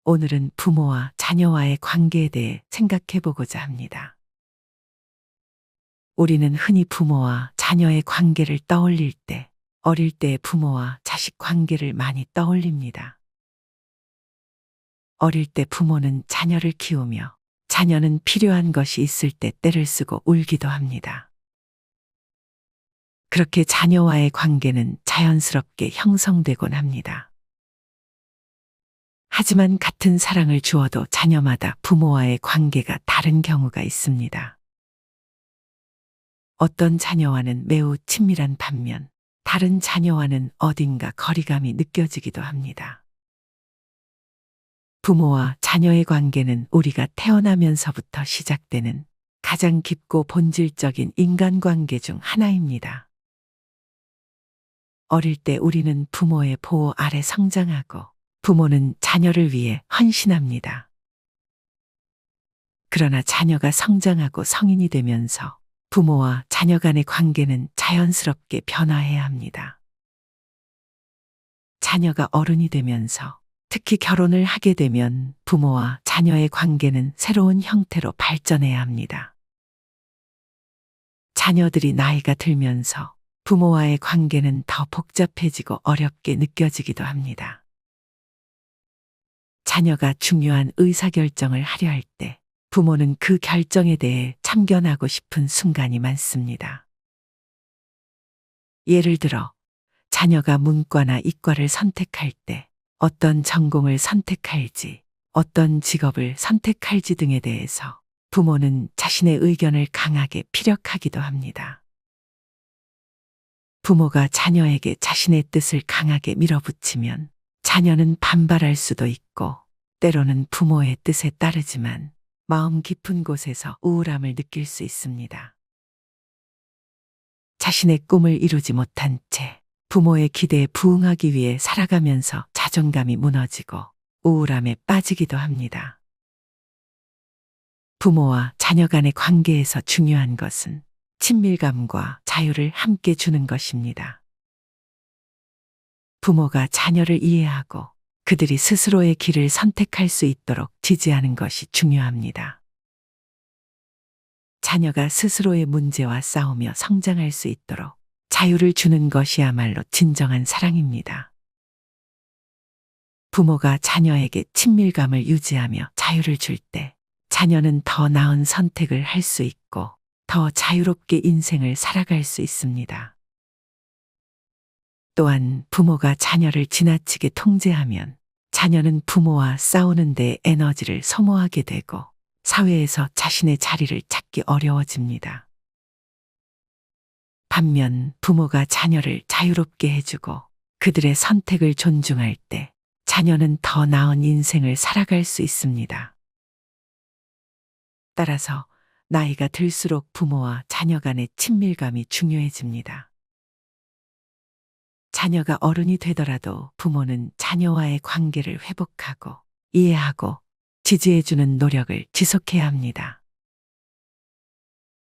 오늘은 부모와 자녀와의 관계에 대해 생각해 보고자 합니다. 우리는 흔히 부모와 자녀의 관계를 떠올릴 때, 어릴 때 부모와 자식 관계를 많이 떠올립니다. 어릴 때 부모는 자녀를 키우며 자녀는 필요한 것이 있을 때 떼를 쓰고 울기도 합니다. 그렇게 자녀와의 관계는 자연스럽게 형성되곤 합니다. 하지만 같은 사랑을 주어도 자녀마다 부모와의 관계가 다른 경우가 있습니다. 어떤 자녀와는 매우 친밀한 반면 다른 자녀와는 어딘가 거리감이 느껴지기도 합니다. 부모와 자녀의 관계는 우리가 태어나면서부터 시작되는 가장 깊고 본질적인 인간관계 중 하나입니다. 어릴 때 우리는 부모의 보호 아래 성장하고 부모는 자녀를 위해 헌신합니다. 그러나 자녀가 성장하고 성인이 되면서 부모와 자녀 간의 관계는 자연스럽게 변화해야 합니다. 자녀가 어른이 되면서 특히 결혼을 하게 되면 부모와 자녀의 관계는 새로운 형태로 발전해야 합니다. 자녀들이 나이가 들면서 부모와의 관계는 더 복잡해지고 어렵게 느껴지기도 합니다. 자녀가 중요한 의사결정을 하려 할 때 부모는 그 결정에 대해 참견하고 싶은 순간이 많습니다. 예를 들어, 자녀가 문과나 이과를 선택할 때 어떤 전공을 선택할지, 어떤 직업을 선택할지 등에 대해서 부모는 자신의 의견을 강하게 피력하기도 합니다. 부모가 자녀에게 자신의 뜻을 강하게 밀어붙이면 자녀는 반발할 수도 있고, 때로는 부모의 뜻에 따르지만 마음 깊은 곳에서 우울함을 느낄 수 있습니다. 자신의 꿈을 이루지 못한 채 부모의 기대에 부응하기 위해 살아가면서 자존감이 무너지고 우울함에 빠지기도 합니다. 부모와 자녀 간의 관계에서 중요한 것은 친밀감과 자유를 함께 주는 것입니다. 부모가 자녀를 이해하고 그들이 스스로의 길을 선택할 수 있도록 지지하는 것이 중요합니다. 자녀가 스스로의 문제와 싸우며 성장할 수 있도록 자유를 주는 것이야말로 진정한 사랑입니다. 부모가 자녀에게 친밀감을 유지하며 자유를 줄 때 자녀는 더 나은 선택을 할 수 있고 더 자유롭게 인생을 살아갈 수 있습니다. 또한 부모가 자녀를 지나치게 통제하면 자녀는 부모와 싸우는 데 에너지를 소모하게 되고 사회에서 자신의 자리를 찾기 어려워집니다. 반면 부모가 자녀를 자유롭게 해주고 그들의 선택을 존중할 때 자녀는 더 나은 인생을 살아갈 수 있습니다. 따라서 나이가 들수록 부모와 자녀 간의 친밀감이 중요해집니다. 자녀가 어른이 되더라도 부모는 자녀와의 관계를 회복하고 이해하고 지지해주는 노력을 지속해야 합니다.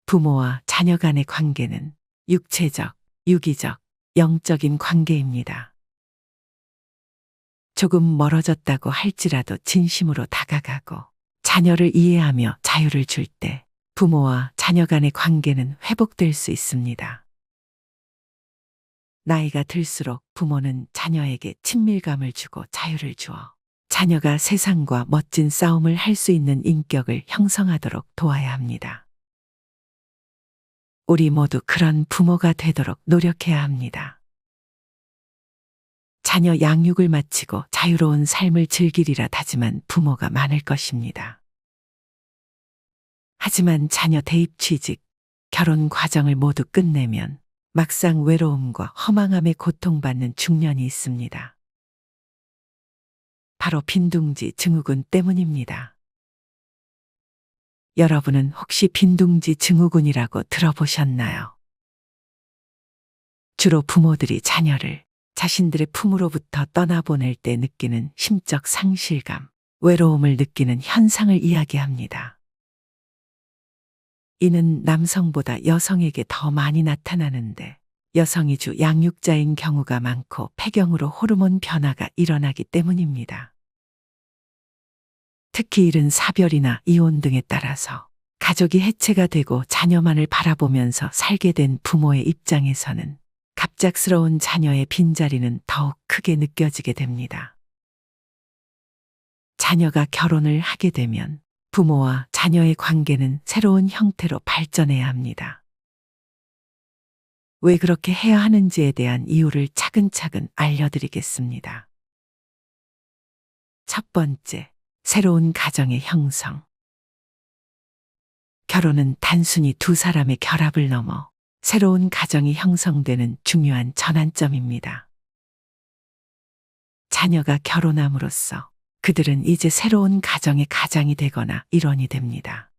부모와 자녀 간의 관계는 육체적, 유기적, 영적인 관계입니다. 조금 멀어졌다고 할지라도 진심으로 다가가고 자녀를 이해하며 자유를 줄 때 부모와 자녀 간의 관계는 회복될 수 있습니다. 나이가 들수록 부모는 자녀에게 친밀감을 주고 자유를 주어 자녀가 세상과 멋진 싸움을 할 수 있는 인격을 형성하도록 도와야 합니다. 우리 모두 그런 부모가 되도록 노력해야 합니다. 자녀 양육을 마치고 자유로운 삶을 즐기리라 다짐한 부모가 많을 것입니다. 하지만 자녀 대입 취직, 결혼 과정을 모두 끝내면 막상 외로움과 허망함에 고통받는 중년이 있습니다. 바로 빈둥지 증후군 때문입니다. 여러분은 혹시 빈둥지 증후군이라고 들어보셨나요? 주로 부모들이 자녀를 자신들의 품으로부터 떠나보낼 때 느끼는 심적 상실감, 외로움을 느끼는 현상을 이야기합니다. 이는 남성보다 여성에게 더 많이 나타나는데 여성이 주 양육자인 경우가 많고 폐경으로 호르몬 변화가 일어나기 때문입니다. 특히 이른 사별이나 이혼 등에 따라서 가족이 해체가 되고 자녀만을 바라보면서 살게 된 부모의 입장에서는 갑작스러운 자녀의 빈자리는 더욱 크게 느껴지게 됩니다. 자녀가 결혼을 하게 되면 부모와 자녀의 관계는 새로운 형태로 발전해야 합니다. 왜 그렇게 해야 하는지에 대한 이유를 차근차근 알려드리겠습니다. 첫 번째, 새로운 가정의 형성. 결혼은 단순히 두 사람의 결합을 넘어 새로운 가정이 형성되는 중요한 전환점입니다. 자녀가 결혼함으로써 그들은 이제 새로운 가정의 가장이 되거나 일원이 됩니다.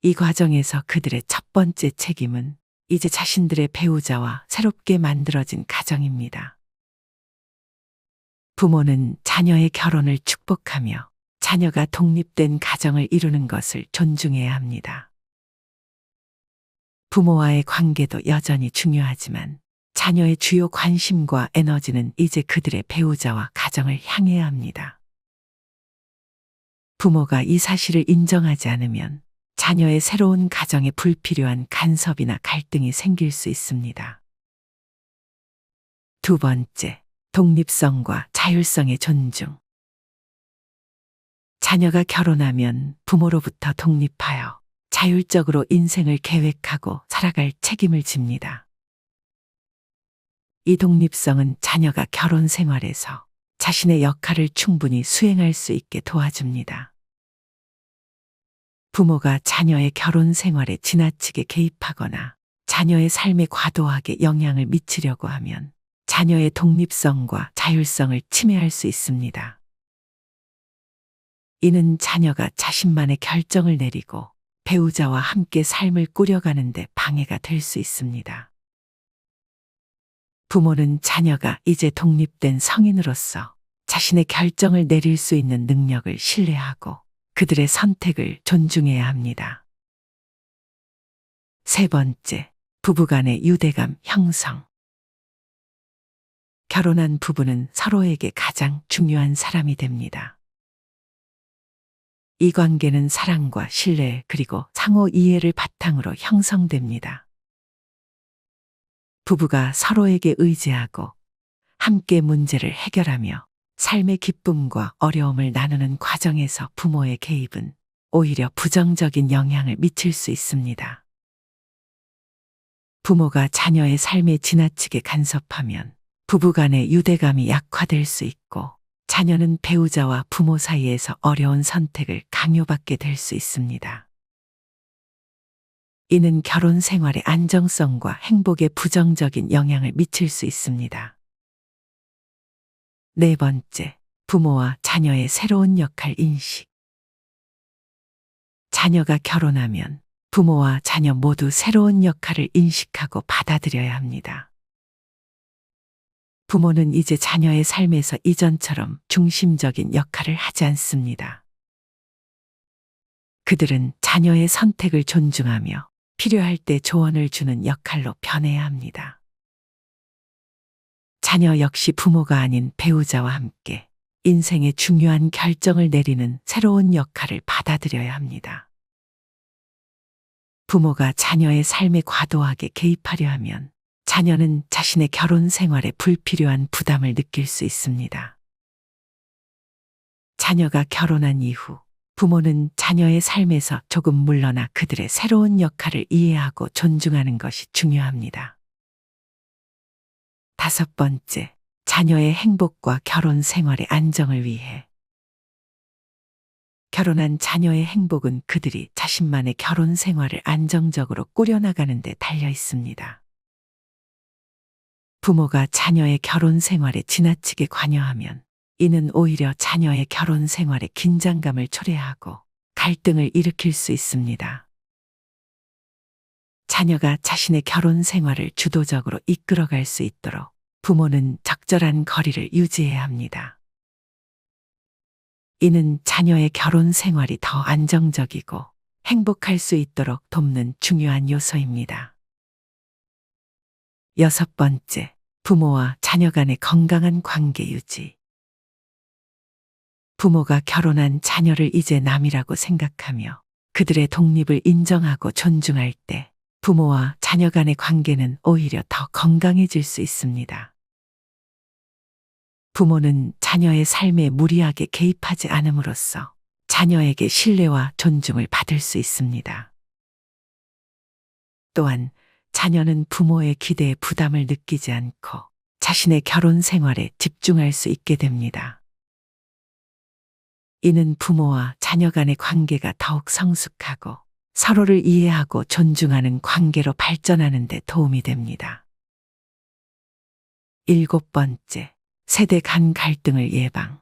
이 과정에서 그들의 첫 번째 책임은 이제 자신들의 배우자와 새롭게 만들어진 가정입니다. 부모는 자녀의 결혼을 축복하며 자녀가 독립된 가정을 이루는 것을 존중해야 합니다. 부모와의 관계도 여전히 중요하지만 자녀의 주요 관심과 에너지는 이제 그들의 배우자와 가정을 향해야 합니다. 부모가 이 사실을 인정하지 않으면 자녀의 새로운 가정에 불필요한 간섭이나 갈등이 생길 수 있습니다. 두 번째, 독립성과 자율성의 존중. 자녀가 결혼하면 부모로부터 독립하여 자율적으로 인생을 계획하고 살아갈 책임을 집니다. 이 독립성은 자녀가 결혼 생활에서 자신의 역할을 충분히 수행할 수 있게 도와줍니다. 부모가 자녀의 결혼 생활에 지나치게 개입하거나 자녀의 삶에 과도하게 영향을 미치려고 하면 자녀의 독립성과 자율성을 침해할 수 있습니다. 이는 자녀가 자신만의 결정을 내리고 배우자와 함께 삶을 꾸려가는 데 방해가 될 수 있습니다. 부모는 자녀가 이제 독립된 성인으로서 자신의 결정을 내릴 수 있는 능력을 신뢰하고 그들의 선택을 존중해야 합니다. 세 번째, 부부간의 유대감 형성. 결혼한 부부는 서로에게 가장 중요한 사람이 됩니다. 이 관계는 사랑과 신뢰 그리고 상호 이해를 바탕으로 형성됩니다. 부부가 서로에게 의지하고 함께 문제를 해결하며 삶의 기쁨과 어려움을 나누는 과정에서 부모의 개입은 오히려 부정적인 영향을 미칠 수 있습니다. 부모가 자녀의 삶에 지나치게 간섭하면 부부 간의 유대감이 약화될 수 있고 자녀는 배우자와 부모 사이에서 어려운 선택을 강요받게 될 수 있습니다. 이는 결혼 생활의 안정성과 행복에 부정적인 영향을 미칠 수 있습니다. 네 번째, 부모와 자녀의 새로운 역할 인식. 자녀가 결혼하면 부모와 자녀 모두 새로운 역할을 인식하고 받아들여야 합니다. 부모는 이제 자녀의 삶에서 이전처럼 중심적인 역할을 하지 않습니다. 그들은 자녀의 선택을 존중하며 필요할 때 조언을 주는 역할로 변해야 합니다. 자녀 역시 부모가 아닌 배우자와 함께 인생의 중요한 결정을 내리는 새로운 역할을 받아들여야 합니다. 부모가 자녀의 삶에 과도하게 개입하려 하면 자녀는 자신의 결혼 생활에 불필요한 부담을 느낄 수 있습니다. 자녀가 결혼한 이후 부모는 자녀의 삶에서 조금 물러나 그들의 새로운 역할을 이해하고 존중하는 것이 중요합니다. 다섯 번째, 자녀의 행복과 결혼 생활의 안정을 위해. 결혼한 자녀의 행복은 그들이 자신만의 결혼 생활을 안정적으로 꾸려나가는 데 달려 있습니다. 부모가 자녀의 결혼 생활에 지나치게 관여하면 이는 오히려 자녀의 결혼 생활에 긴장감을 초래하고 갈등을 일으킬 수 있습니다. 자녀가 자신의 결혼 생활을 주도적으로 이끌어갈 수 있도록 부모는 적절한 거리를 유지해야 합니다. 이는 자녀의 결혼 생활이 더 안정적이고 행복할 수 있도록 돕는 중요한 요소입니다. 여섯 번째, 부모와 자녀 간의 건강한 관계 유지. 부모가 결혼한 자녀를 이제 남이라고 생각하며 그들의 독립을 인정하고 존중할 때 부모와 자녀 간의 관계는 오히려 더 건강해질 수 있습니다. 부모는 자녀의 삶에 무리하게 개입하지 않음으로써 자녀에게 신뢰와 존중을 받을 수 있습니다. 또한 자녀는 부모의 기대에 부담을 느끼지 않고 자신의 결혼 생활에 집중할 수 있게 됩니다. 이는 부모와 자녀 간의 관계가 더욱 성숙하고 서로를 이해하고 존중하는 관계로 발전하는 데 도움이 됩니다. 7번째, 세대 간 갈등을 예방.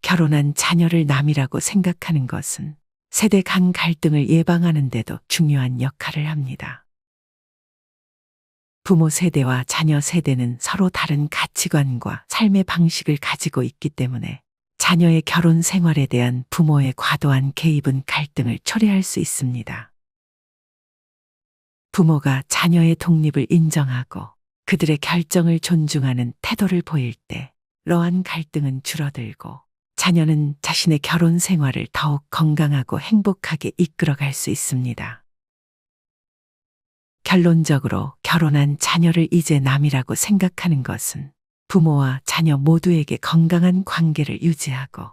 결혼한 자녀를 남이라고 생각하는 것은 세대 간 갈등을 예방하는 데도 중요한 역할을 합니다. 부모 세대와 자녀 세대는 서로 다른 가치관과 삶의 방식을 가지고 있기 때문에 자녀의 결혼 생활에 대한 부모의 과도한 개입은 갈등을 초래할 수 있습니다. 부모가 자녀의 독립을 인정하고 그들의 결정을 존중하는 태도를 보일 때 이러한 갈등은 줄어들고 자녀는 자신의 결혼 생활을 더욱 건강하고 행복하게 이끌어갈 수 있습니다. 결론적으로 결혼한 자녀를 이제 남이라고 생각하는 것은 부모와 자녀 모두에게 건강한 관계를 유지하고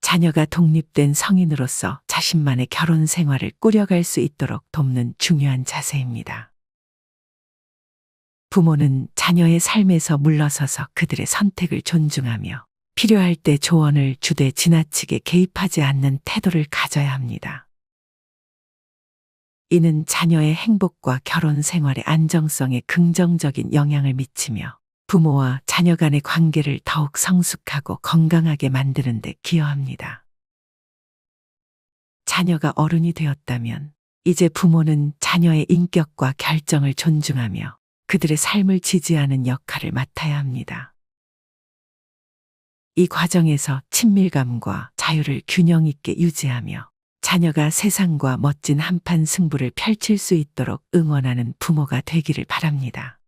자녀가 독립된 성인으로서 자신만의 결혼 생활을 꾸려갈 수 있도록 돕는 중요한 자세입니다. 부모는 자녀의 삶에서 물러서서 그들의 선택을 존중하며 필요할 때 조언을 주되 지나치게 개입하지 않는 태도를 가져야 합니다. 이는 자녀의 행복과 결혼 생활의 안정성에 긍정적인 영향을 미치며 부모와 자녀 간의 관계를 더욱 성숙하고 건강하게 만드는 데 기여합니다. 자녀가 어른이 되었다면 이제 부모는 자녀의 인격과 결정을 존중하며 그들의 삶을 지지하는 역할을 맡아야 합니다. 이 과정에서 친밀감과 자유를 균형 있게 유지하며 자녀가 세상과 멋진 한판 승부를 펼칠 수 있도록 응원하는 부모가 되기를 바랍니다.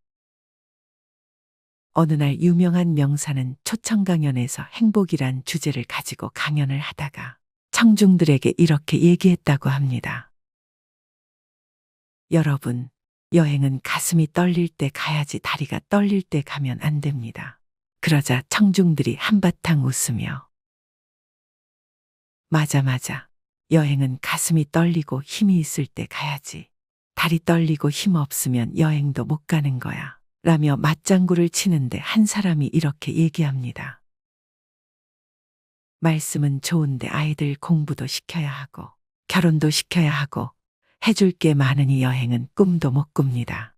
어느 날 유명한 명사는 초청 강연에서 행복이란 주제를 가지고 강연을 하다가 청중들에게 이렇게 얘기했다고 합니다. 여러분, 여행은 가슴이 떨릴 때 가야지 다리가 떨릴 때 가면 안 됩니다. 그러자 청중들이 한바탕 웃으며 맞아. 여행은 가슴이 떨리고 힘이 있을 때 가야지. 다리 떨리고 힘 없으면 여행도 못 가는 거야. 라며 맞장구를 치는데 한 사람이 이렇게 얘기합니다. 말씀은 좋은데 아이들 공부도 시켜야 하고 결혼도 시켜야 하고 해줄 게 많으니 여행은 꿈도 못 꿉니다.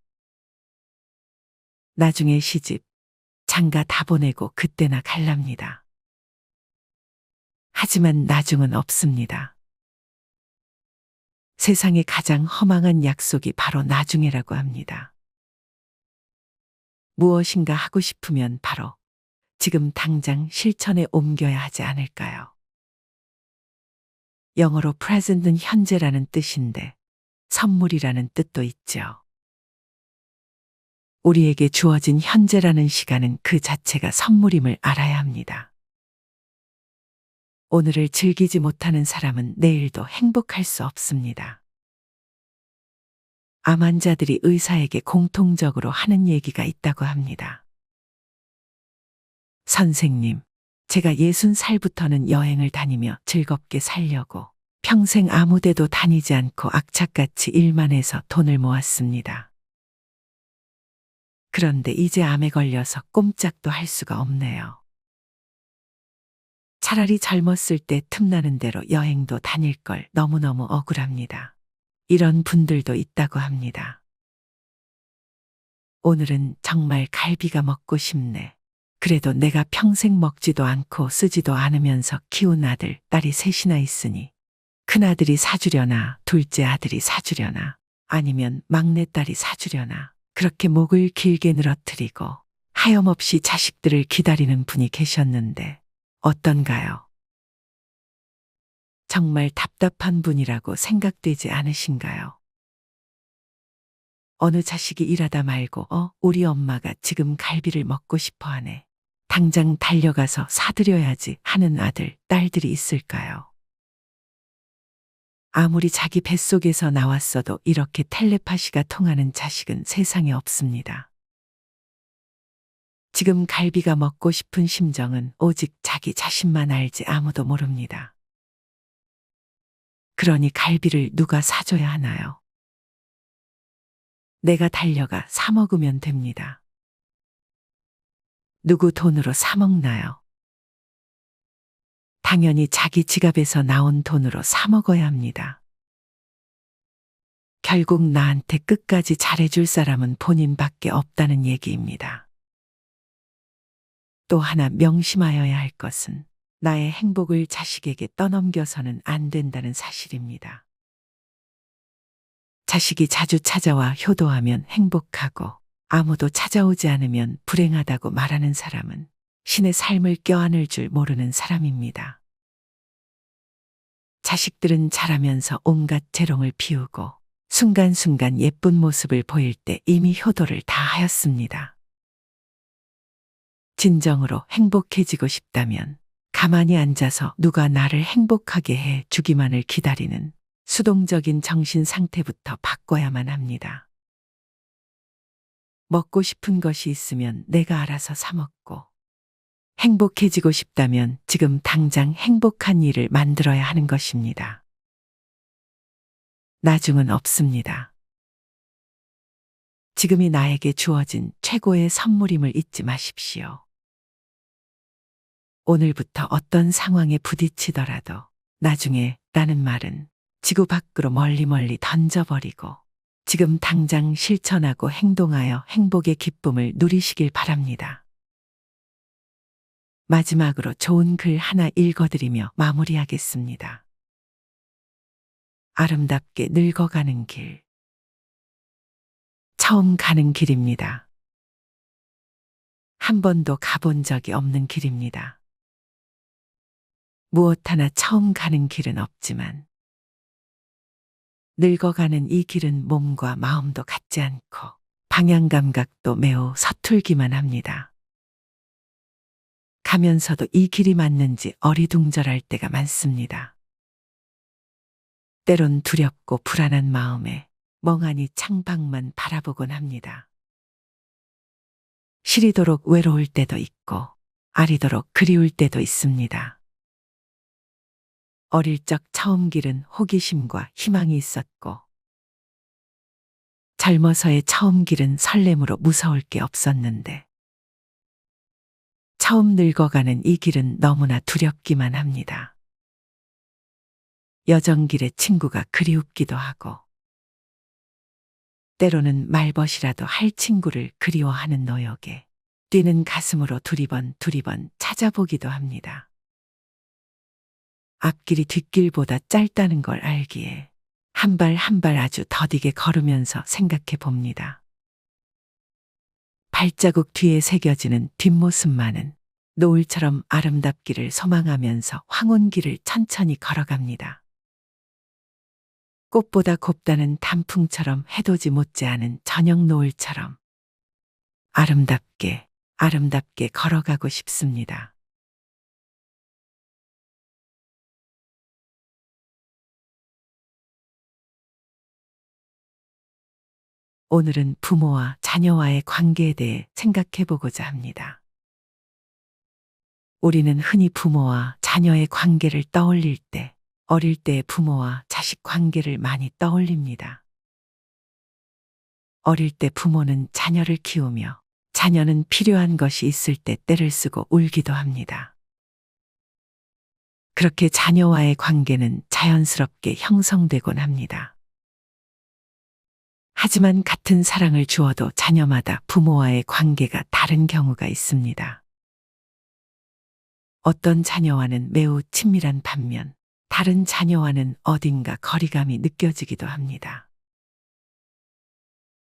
나중에 시집, 장가 다 보내고 그때나 갈랍니다. 하지만 나중은 없습니다. 세상에 가장 허망한 약속이 바로 나중이라고 합니다. 무엇인가 하고 싶으면 바로 지금 당장 실천에 옮겨야 하지 않을까요? 영어로 present는 현재라는 뜻인데 선물이라는 뜻도 있죠. 우리에게 주어진 현재라는 시간은 그 자체가 선물임을 알아야 합니다. 오늘을 즐기지 못하는 사람은 내일도 행복할 수 없습니다. 암 환자들이 의사에게 공통적으로 하는 얘기가 있다고 합니다. 선생님, 제가 60살부터는 여행을 다니며 즐겁게 살려고 평생 아무 데도 다니지 않고 악착같이 일만 해서 돈을 모았습니다. 그런데 이제 암에 걸려서 꼼짝도 할 수가 없네요. 차라리 젊었을 때 틈나는 대로 여행도 다닐 걸 너무너무 억울합니다. 이런 분들도 있다고 합니다. 오늘은 정말 갈비가 먹고 싶네. 그래도 내가 평생 먹지도 않고 쓰지도 않으면서 키운 아들, 딸이 셋이나 있으니 큰아들이 사주려나 둘째 아들이 사주려나 아니면 막내딸이 사주려나 그렇게 목을 길게 늘어뜨리고 하염없이 자식들을 기다리는 분이 계셨는데 어떤가요? 정말 답답한 분이라고 생각되지 않으신가요? 어느 자식이 일하다 말고 우리 엄마가 지금 갈비를 먹고 싶어 하네. 당장 달려가서 사드려야지 하는 아들, 딸들이 있을까요? 아무리 자기 뱃속에서 나왔어도 이렇게 텔레파시가 통하는 자식은 세상에 없습니다. 지금 갈비가 먹고 싶은 심정은 오직 자기 자신만 알지 아무도 모릅니다. 그러니 갈비를 누가 사줘야 하나요? 내가 달려가 사 먹으면 됩니다. 누구 돈으로 사 먹나요? 당연히 자기 지갑에서 나온 돈으로 사 먹어야 합니다. 결국 나한테 끝까지 잘해줄 사람은 본인밖에 없다는 얘기입니다. 또 하나 명심하여야 할 것은 나의 행복을 자식에게 떠넘겨서는 안 된다는 사실입니다. 자식이 자주 찾아와 효도하면 행복하고 아무도 찾아오지 않으면 불행하다고 말하는 사람은 신의 삶을 껴안을 줄 모르는 사람입니다. 자식들은 자라면서 온갖 재롱을 피우고 순간순간 예쁜 모습을 보일 때 이미 효도를 다 하였습니다. 진정으로 행복해지고 싶다면 가만히 앉아서 누가 나를 행복하게 해 주기만을 기다리는 수동적인 정신 상태부터 바꿔야만 합니다. 먹고 싶은 것이 있으면 내가 알아서 사 먹고, 행복해지고 싶다면 지금 당장 행복한 일을 만들어야 하는 것입니다. 나중은 없습니다. 지금이 나에게 주어진 최고의 선물임을 잊지 마십시오. 오늘부터 어떤 상황에 부딪히더라도 나중에 라는 말은 지구 밖으로 멀리 던져버리고 지금 당장 실천하고 행동하여 행복의 기쁨을 누리시길 바랍니다. 마지막으로 좋은 글 하나 읽어드리며 마무리하겠습니다. 아름답게 늙어가는 길. 처음 가는 길입니다. 한 번도 가본 적이 없는 길입니다. 무엇 하나 처음 가는 길은 없지만 늙어가는 이 길은 몸과 마음도 같지 않고 방향 감각도 매우 서툴기만 합니다. 가면서도 이 길이 맞는지 어리둥절할 때가 많습니다. 때론 두렵고 불안한 마음에 멍하니 창밖만 바라보곤 합니다. 시리도록 외로울 때도 있고 아리도록 그리울 때도 있습니다. 어릴 적 처음 길은 호기심과 희망이 있었고 젊어서의 처음 길은 설렘으로 무서울 게 없었는데 처음 늙어가는 이 길은 너무나 두렵기만 합니다. 여정길의 친구가 그리웁기도 하고 때로는 말벗이라도 할 친구를 그리워하는 노역에 뛰는 가슴으로 두리번 찾아보기도 합니다. 앞길이 뒷길보다 짧다는 걸 알기에 한 발 한 발 아주 더디게 걸으면서 생각해 봅니다. 발자국 뒤에 새겨지는 뒷모습만은 노을처럼 아름답기를 소망하면서 황혼길을 천천히 걸어갑니다. 꽃보다 곱다는 단풍처럼 해돋이 못지않은 저녁 노을처럼 아름답게 걸어가고 싶습니다. 오늘은 부모와 자녀와의 관계에 대해 생각해 보고자 합니다. 우리는 흔히 부모와 자녀의 관계를 떠올릴 때 어릴 때의 부모와 자식 관계를 많이 떠올립니다. 어릴 때 부모는 자녀를 키우며 자녀는 필요한 것이 있을 때 떼를 쓰고 울기도 합니다. 그렇게 자녀와의 관계는 자연스럽게 형성되곤 합니다. 하지만 같은 사랑을 주어도 자녀마다 부모와의 관계가 다른 경우가 있습니다. 어떤 자녀와는 매우 친밀한 반면 다른 자녀와는 어딘가 거리감이 느껴지기도 합니다.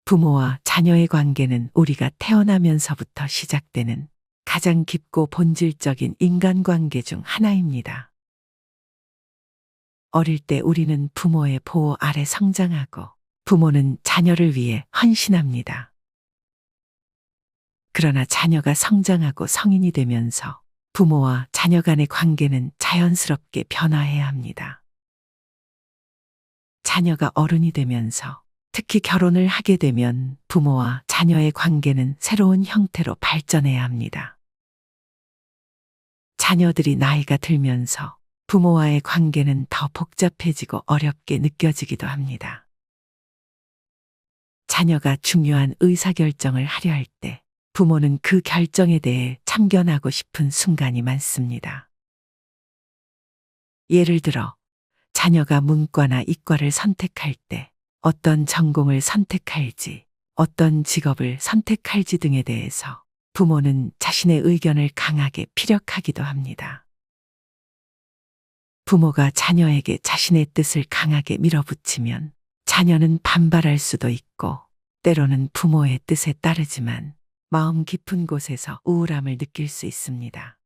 부모와 자녀의 관계는 우리가 태어나면서부터 시작되는 가장 깊고 본질적인 인간관계 중 하나입니다. 어릴 때 우리는 부모의 보호 아래 성장하고 부모는 자녀를 위해 헌신합니다. 그러나 자녀가 성장하고 성인이 되면서 부모와 자녀 간의 관계는 자연스럽게 변화해야 합니다. 자녀가 어른이 되면서 특히 결혼을 하게 되면 부모와 자녀의 관계는 새로운 형태로 발전해야 합니다. 자녀들이 나이가 들면서 부모와의 관계는 더 복잡해지고 어렵게 느껴지기도 합니다. 자녀가 중요한 의사결정을 하려 할 때 부모는 그 결정에 대해 참견하고 싶은 순간이 많습니다. 예를 들어, 자녀가 문과나 이과를 선택할 때 어떤 전공을 선택할지, 어떤 직업을 선택할지 등에 대해서 부모는 자신의 의견을 강하게 피력하기도 합니다. 부모가 자녀에게 자신의 뜻을 강하게 밀어붙이면 자녀는 반발할 수도 있고, 때로는 부모의 뜻에 따르지만 마음 깊은 곳에서 우울함을 느낄 수 있습니다.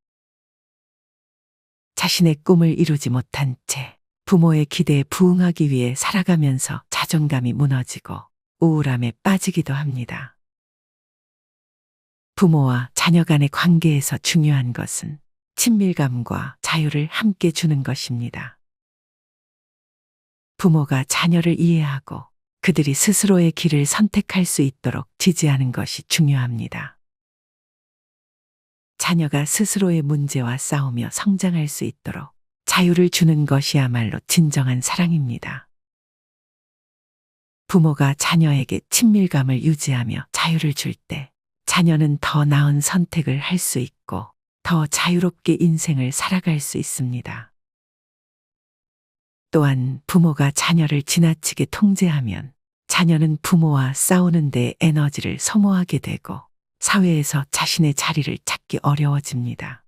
자신의 꿈을 이루지 못한 채 부모의 기대에 부응하기 위해 살아가면서 자존감이 무너지고 우울함에 빠지기도 합니다. 부모와 자녀 간의 관계에서 중요한 것은 친밀감과 자유를 함께 주는 것입니다. 부모가 자녀를 이해하고 그들이 스스로의 길을 선택할 수 있도록 지지하는 것이 중요합니다. 자녀가 스스로의 문제와 싸우며 성장할 수 있도록 자유를 주는 것이야말로 진정한 사랑입니다. 부모가 자녀에게 친밀감을 유지하며 자유를 줄 때 자녀는 더 나은 선택을 할 수 있고 더 자유롭게 인생을 살아갈 수 있습니다. 또한 부모가 자녀를 지나치게 통제하면 자녀는 부모와 싸우는 데 에너지를 소모하게 되고 사회에서 자신의 자리를 찾기 어려워집니다.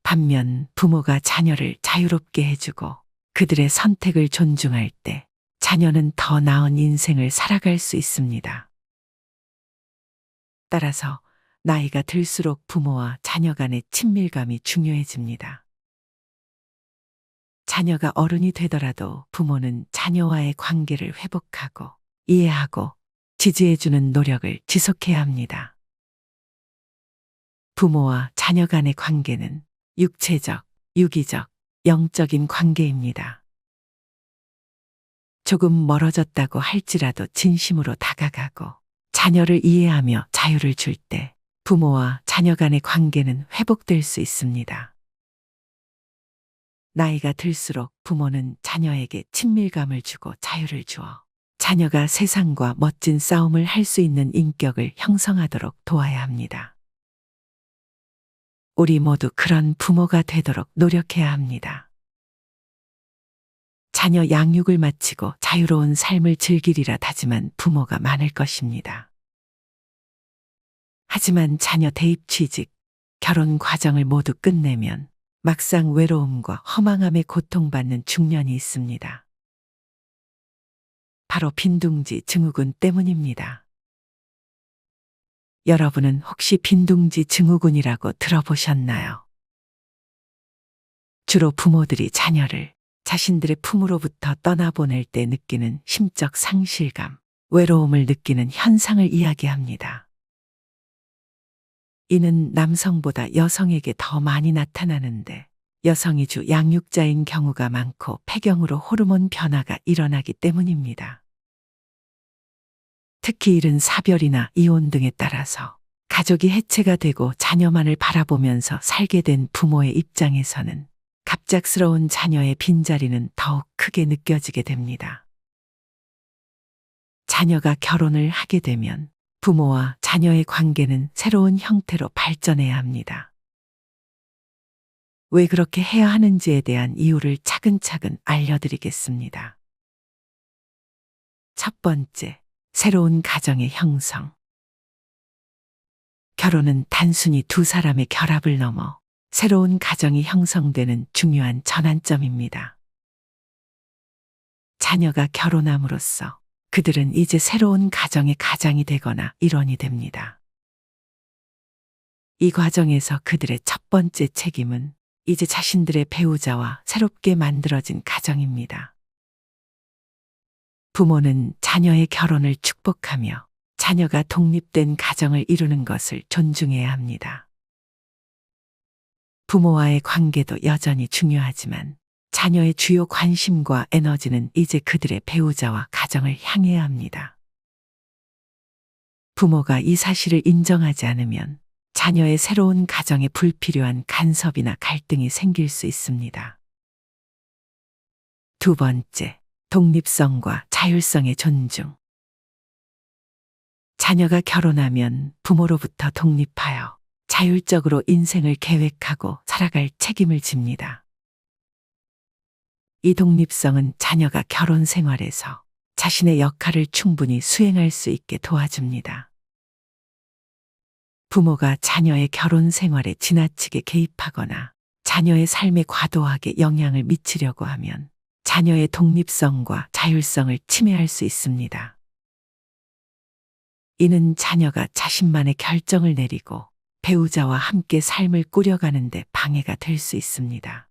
반면 부모가 자녀를 자유롭게 해주고 그들의 선택을 존중할 때 자녀는 더 나은 인생을 살아갈 수 있습니다. 따라서 나이가 들수록 부모와 자녀 간의 친밀감이 중요해집니다. 자녀가 어른이 되더라도 부모는 자녀와의 관계를 회복하고 이해하고 지지해주는 노력을 지속해야 합니다. 부모와 자녀 간의 관계는 육체적, 유기적, 영적인 관계입니다. 조금 멀어졌다고 할지라도 진심으로 다가가고 자녀를 이해하며 자유를 줄 때 부모와 자녀 간의 관계는 회복될 수 있습니다. 나이가 들수록 부모는 자녀에게 친밀감을 주고 자유를 주어 자녀가 세상과 멋진 싸움을 할 수 있는 인격을 형성하도록 도와야 합니다. 우리 모두 그런 부모가 되도록 노력해야 합니다. 자녀 양육을 마치고 자유로운 삶을 즐기리라 다짐한 부모가 많을 것입니다. 하지만 자녀 대입 취직, 결혼 과정을 모두 끝내면 막상 외로움과 허망함에 고통받는 중년이 있습니다. 바로 빈둥지 증후군 때문입니다. 여러분은 혹시 빈둥지 증후군이라고 들어보셨나요? 주로 부모들이 자녀를 자신들의 품으로부터 떠나보낼 때 느끼는 심적 상실감, 외로움을 느끼는 현상을 이야기합니다. 이는 남성보다 여성에게 더 많이 나타나는데 여성이 주 양육자인 경우가 많고 폐경으로 호르몬 변화가 일어나기 때문입니다. 특히 이른 사별이나 이혼 등에 따라서 가족이 해체가 되고 자녀만을 바라보면서 살게 된 부모의 입장에서는 갑작스러운 자녀의 빈자리는 더욱 크게 느껴지게 됩니다. 자녀가 결혼을 하게 되면 부모와 자녀의 관계는 새로운 형태로 발전해야 합니다. 왜 그렇게 해야 하는지에 대한 이유를 차근차근 알려드리겠습니다. 첫 번째, 새로운 가정의 형성. 결혼은 단순히 두 사람의 결합을 넘어 새로운 가정이 형성되는 중요한 전환점입니다. 자녀가 결혼함으로써 그들은 이제 새로운 가정의 가장이 되거나 일원이 됩니다. 이 과정에서 그들의 첫 번째 책임은 이제 자신들의 배우자와 새롭게 만들어진 가정입니다. 부모는 자녀의 결혼을 축복하며 자녀가 독립된 가정을 이루는 것을 존중해야 합니다. 부모와의 관계도 여전히 중요하지만 자녀의 주요 관심과 에너지는 이제 그들의 배우자와 가정을 향해야 합니다. 부모가 이 사실을 인정하지 않으면 자녀의 새로운 가정에 불필요한 간섭이나 갈등이 생길 수 있습니다. 두 번째, 독립성과 자율성의 존중. 자녀가 결혼하면 부모로부터 독립하여 자율적으로 인생을 계획하고 살아갈 책임을 집니다. 이 독립성은 자녀가 결혼 생활에서 자신의 역할을 충분히 수행할 수 있게 도와줍니다. 부모가 자녀의 결혼 생활에 지나치게 개입하거나 자녀의 삶에 과도하게 영향을 미치려고 하면 자녀의 독립성과 자율성을 침해할 수 있습니다. 이는 자녀가 자신만의 결정을 내리고 배우자와 함께 삶을 꾸려가는 데 방해가 될 수 있습니다.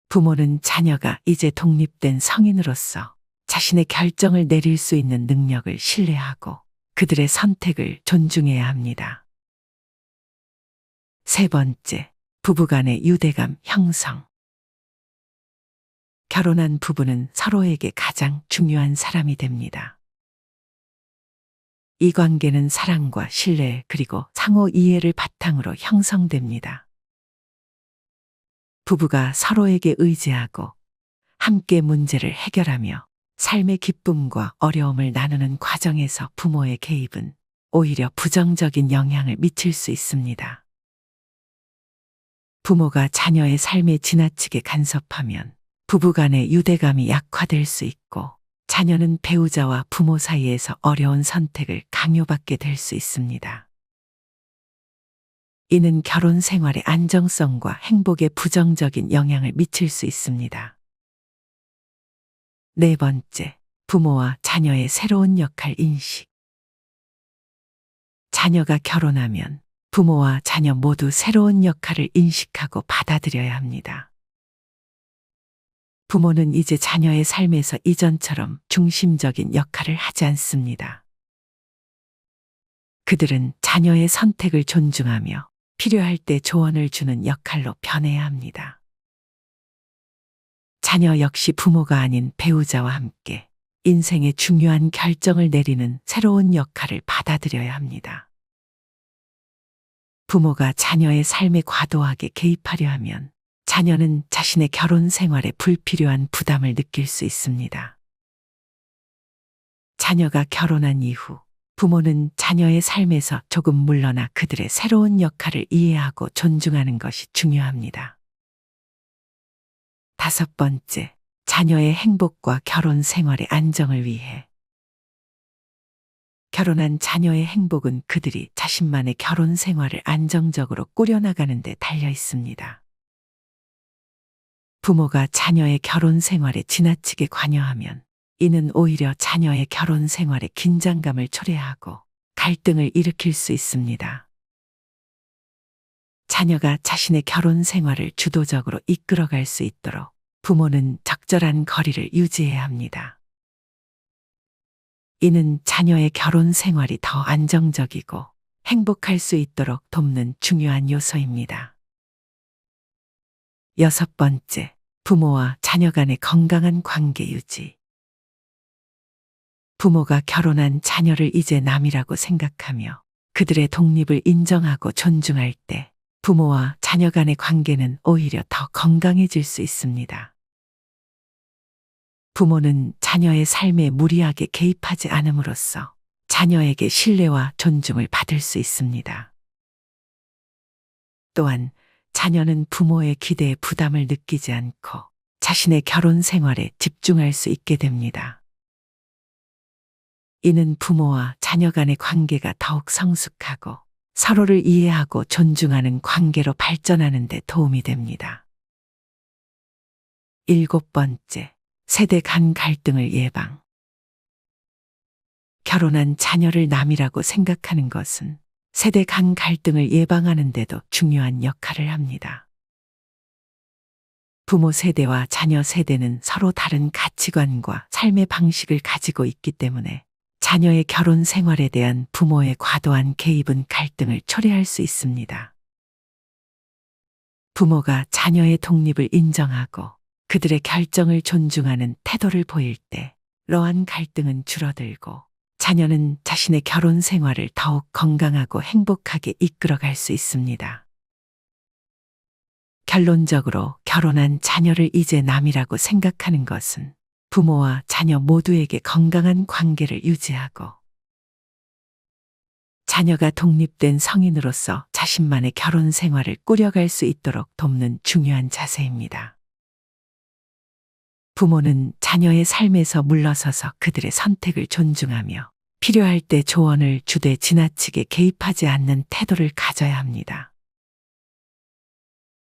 부모는 자녀가 이제 독립된 성인으로서 자신의 결정을 내릴 수 있는 능력을 신뢰하고 그들의 선택을 존중해야 합니다. 세 번째, 부부간의 유대감 형성. 결혼한 부부는 서로에게 가장 중요한 사람이 됩니다. 이 관계는 사랑과 신뢰 그리고 상호 이해를 바탕으로 형성됩니다. 부부가 서로에게 의지하고 함께 문제를 해결하며 삶의 기쁨과 어려움을 나누는 과정에서 부모의 개입은 오히려 부정적인 영향을 미칠 수 있습니다. 부모가 자녀의 삶에 지나치게 간섭하면 부부 간의 유대감이 약화될 수 있고 자녀는 배우자와 부모 사이에서 어려운 선택을 강요받게 될 수 있습니다. 이는 결혼 생활의 안정성과 행복에 부정적인 영향을 미칠 수 있습니다. 네 번째, 부모와 자녀의 새로운 역할 인식. 자녀가 결혼하면 부모와 자녀 모두 새로운 역할을 인식하고 받아들여야 합니다. 부모는 이제 자녀의 삶에서 이전처럼 중심적인 역할을 하지 않습니다. 그들은 자녀의 선택을 존중하며 필요할 때 조언을 주는 역할로 변해야 합니다. 자녀 역시 부모가 아닌 배우자와 함께 인생의 중요한 결정을 내리는 새로운 역할을 받아들여야 합니다. 부모가 자녀의 삶에 과도하게 개입하려 하면 자녀는 자신의 결혼 생활에 불필요한 부담을 느낄 수 있습니다. 자녀가 결혼한 이후 부모는 자녀의 삶에서 조금 물러나 그들의 새로운 역할을 이해하고 존중하는 것이 중요합니다. 다섯 번째, 자녀의 행복과 결혼 생활의 안정을 위해. 결혼한 자녀의 행복은 그들이 자신만의 결혼 생활을 안정적으로 꾸려나가는 데 달려 있습니다. 부모가 자녀의 결혼 생활에 지나치게 관여하면 이는 오히려 자녀의 결혼 생활에 긴장감을 초래하고 갈등을 일으킬 수 있습니다. 자녀가 자신의 결혼 생활을 주도적으로 이끌어갈 수 있도록 부모는 적절한 거리를 유지해야 합니다. 이는 자녀의 결혼 생활이 더 안정적이고 행복할 수 있도록 돕는 중요한 요소입니다. 여섯 번째, 부모와 자녀 간의 건강한 관계 유지. 부모가 결혼한 자녀를 이제 남이라고 생각하며 그들의 독립을 인정하고 존중할 때 부모와 자녀 간의 관계는 오히려 더 건강해질 수 있습니다. 부모는 자녀의 삶에 무리하게 개입하지 않음으로써 자녀에게 신뢰와 존중을 받을 수 있습니다. 또한 자녀는 부모의 기대에 부담을 느끼지 않고 자신의 결혼 생활에 집중할 수 있게 됩니다. 이는 부모와 자녀 간의 관계가 더욱 성숙하고 서로를 이해하고 존중하는 관계로 발전하는 데 도움이 됩니다. 일곱 번째, 세대 간 갈등을 예방. 결혼한 자녀를 남이라고 생각하는 것은 세대 간 갈등을 예방하는 데도 중요한 역할을 합니다. 부모 세대와 자녀 세대는 서로 다른 가치관과 삶의 방식을 가지고 있기 때문에 자녀의 결혼 생활에 대한 부모의 과도한 개입은 갈등을 초래할 수 있습니다. 부모가 자녀의 독립을 인정하고 그들의 결정을 존중하는 태도를 보일 때 이러한 갈등은 줄어들고 자녀는 자신의 결혼 생활을 더욱 건강하고 행복하게 이끌어갈 수 있습니다. 결론적으로 결혼한 자녀를 이제 남이라고 생각하는 것은 부모와 자녀 모두에게 건강한 관계를 유지하고 자녀가 독립된 성인으로서 자신만의 결혼 생활을 꾸려갈 수 있도록 돕는 중요한 자세입니다. 부모는 자녀의 삶에서 물러서서 그들의 선택을 존중하며 필요할 때 조언을 주되 지나치게 개입하지 않는 태도를 가져야 합니다.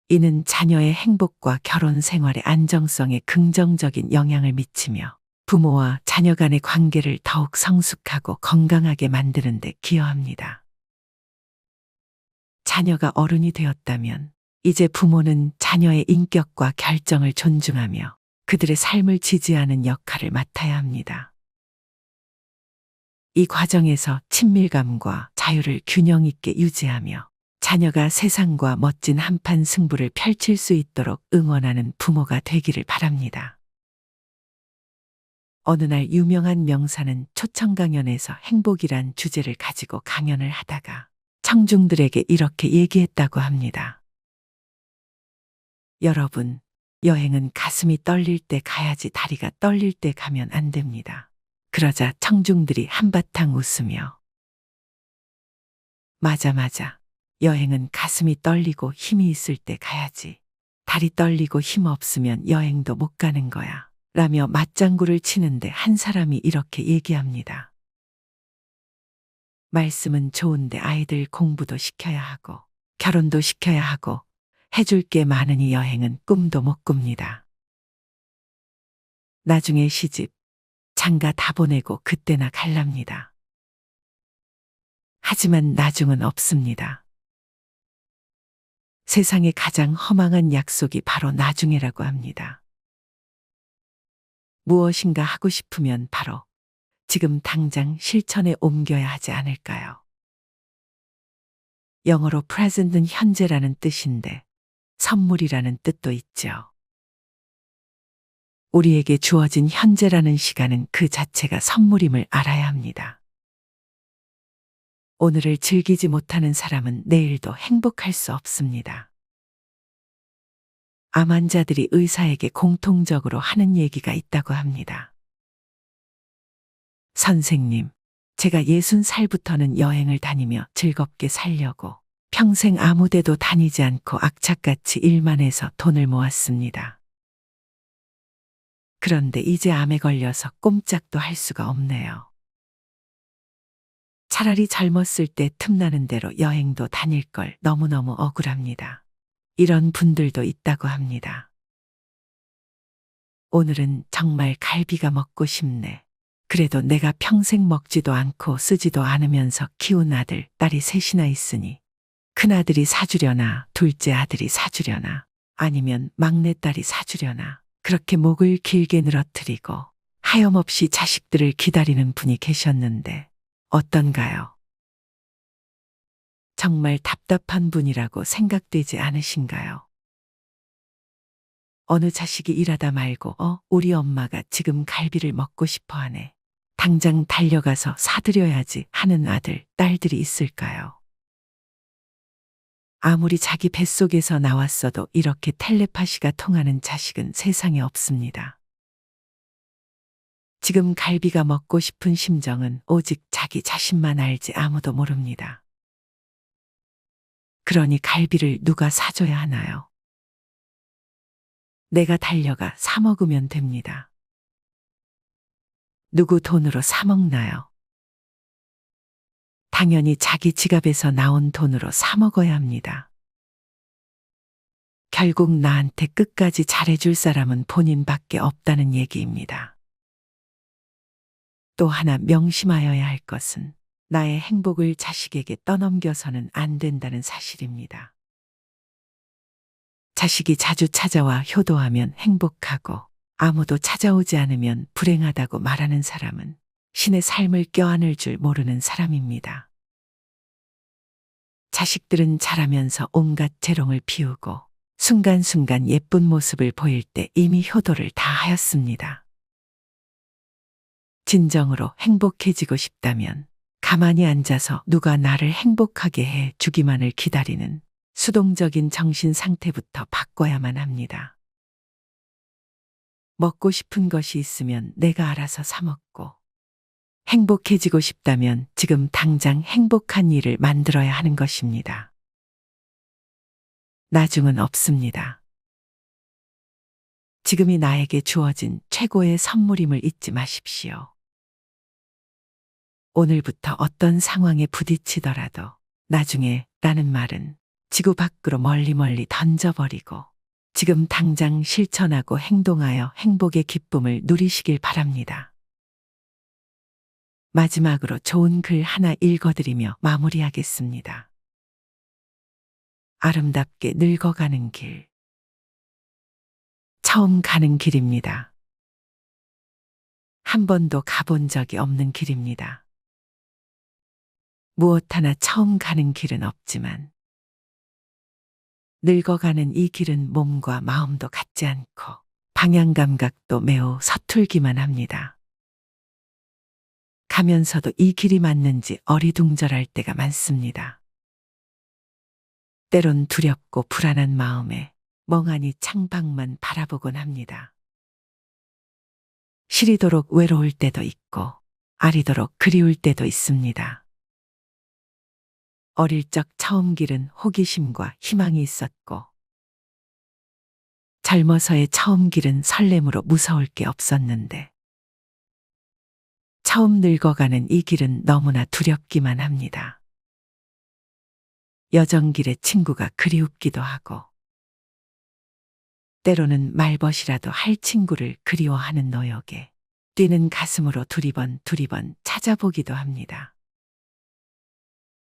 이는 자녀의 행복과 결혼 생활의 안정성에 긍정적인 영향을 미치며 부모와 자녀 간의 관계를 더욱 성숙하고 건강하게 만드는 데 기여합니다. 자녀가 어른이 되었다면 이제 부모는 자녀의 인격과 결정을 존중하며 그들의 삶을 지지하는 역할을 맡아야 합니다. 이 과정에서 친밀감과 자유를 균형 있게 유지하며 자녀가 세상과 멋진 한판 승부를 펼칠 수 있도록 응원하는 부모가 되기를 바랍니다. 어느 날 유명한 명사는 초청 강연에서 행복이란 주제를 가지고 강연을 하다가 청중들에게 이렇게 얘기했다고 합니다. 여러분, 여행은 가슴이 떨릴 때 가야지 다리가 떨릴 때 가면 안 됩니다. 그러자 청중들이 한바탕 웃으며 맞아. 여행은 가슴이 떨리고 힘이 있을 때 가야지. 다리 떨리고 힘 없으면 여행도 못 가는 거야. 라며 맞장구를 치는데 한 사람이 이렇게 얘기합니다. 말씀은 좋은데 아이들 공부도 시켜야 하고 결혼도 시켜야 하고 해줄 게 많으니 여행은 꿈도 못 꿉니다. 나중에 시집, 장가 다 보내고 그때나 갈랍니다. 하지만 나중은 없습니다. 세상의 가장 허망한 약속이 바로 나중이라고 합니다. 무엇인가 하고 싶으면 바로 지금 당장 실천에 옮겨야 하지 않을까요? 영어로 present는 현재라는 뜻인데 선물이라는 뜻도 있죠. 우리에게 주어진 현재라는 시간은 그 자체가 선물임을 알아야 합니다. 오늘을 즐기지 못하는 사람은 내일도 행복할 수 없습니다. 암 환자들이 의사에게 공통적으로 하는 얘기가 있다고 합니다. 선생님, 제가 60살부터는 여행을 다니며 즐겁게 살려고 평생 아무 데도 다니지 않고 악착같이 일만 해서 돈을 모았습니다. 그런데 이제 암에 걸려서 꼼짝도 할 수가 없네요. 차라리 젊었을 때 틈나는 대로 여행도 다닐 걸 너무너무 억울합니다. 이런 분들도 있다고 합니다. 오늘은 정말 갈비가 먹고 싶네. 그래도 내가 평생 먹지도 않고 쓰지도 않으면서 키운 아들, 딸이 셋이나 있으니 큰아들이 사주려나 둘째 아들이 사주려나 아니면 막내딸이 사주려나 그렇게 목을 길게 늘어뜨리고 하염없이 자식들을 기다리는 분이 계셨는데 어떤가요? 정말 답답한 분이라고 생각되지 않으신가요? 어느 자식이 일하다 말고 우리 엄마가 지금 갈비를 먹고 싶어 하네. 당장 달려가서 사드려야지 하는 아들, 딸들이 있을까요? 아무리 자기 뱃속에서 나왔어도 이렇게 텔레파시가 통하는 자식은 세상에 없습니다. 지금 갈비가 먹고 싶은 심정은 오직 자기 자신만 알지 아무도 모릅니다. 그러니 갈비를 누가 사줘야 하나요? 내가 달려가 사 먹으면 됩니다. 누구 돈으로 사 먹나요? 당연히 자기 지갑에서 나온 돈으로 사 먹어야 합니다. 결국 나한테 끝까지 잘해줄 사람은 본인밖에 없다는 얘기입니다. 또 하나 명심하여야 할 것은 나의 행복을 자식에게 떠넘겨서는 안 된다는 사실입니다. 자식이 자주 찾아와 효도하면 행복하고 아무도 찾아오지 않으면 불행하다고 말하는 사람은 신의 삶을 껴안을 줄 모르는 사람입니다. 자식들은 자라면서 온갖 재롱을 피우고 순간순간 예쁜 모습을 보일 때 이미 효도를 다하였습니다. 진정으로 행복해지고 싶다면 가만히 앉아서 누가 나를 행복하게 해 주기만을 기다리는 수동적인 정신 상태부터 바꿔야만 합니다. 먹고 싶은 것이 있으면 내가 알아서 사 먹고, 행복해지고 싶다면 지금 당장 행복한 일을 만들어야 하는 것입니다. 나중은 없습니다. 지금이 나에게 주어진 최고의 선물임을 잊지 마십시오. 오늘부터 어떤 상황에 부딪히더라도 나중에 라는 말은 지구 밖으로 멀리 던져버리고 지금 당장 실천하고 행동하여 행복의 기쁨을 누리시길 바랍니다. 마지막으로 좋은 글 하나 읽어드리며 마무리하겠습니다. 아름답게 늙어가는 길. 처음 가는 길입니다. 한 번도 가본 적이 없는 길입니다. 무엇 하나 처음 가는 길은 없지만 늙어가는 이 길은 몸과 마음도 같지 않고 방향 감각도 매우 서툴기만 합니다. 가면서도 이 길이 맞는지 어리둥절할 때가 많습니다. 때론 두렵고 불안한 마음에 멍하니 창밖만 바라보곤 합니다. 시리도록 외로울 때도 있고 아리도록 그리울 때도 있습니다. 어릴 적 처음 길은 호기심과 희망이 있었고 젊어서의 처음 길은 설렘으로 무서울 게 없었는데 처음 늙어가는 이 길은 너무나 두렵기만 합니다. 여정길의 친구가 그리웁기도 하고 때로는 말벗이라도 할 친구를 그리워하는 노역에 뛰는 가슴으로 두리번 찾아보기도 합니다.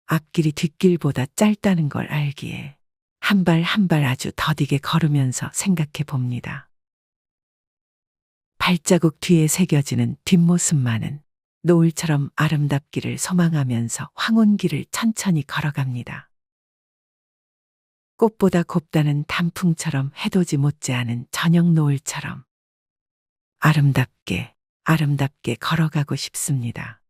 앞길이 뒷길보다 짧다는 걸 알기에 한 발 한 발 아주 더디게 걸으면서 생각해 봅니다. 발자국 뒤에 새겨지는 뒷모습만은 노을처럼 아름답기를 소망하면서 황혼길을 천천히 걸어갑니다. 꽃보다 곱다는 단풍처럼 해돋이 못지않은 저녁 노을처럼 아름답게 걸어가고 싶습니다.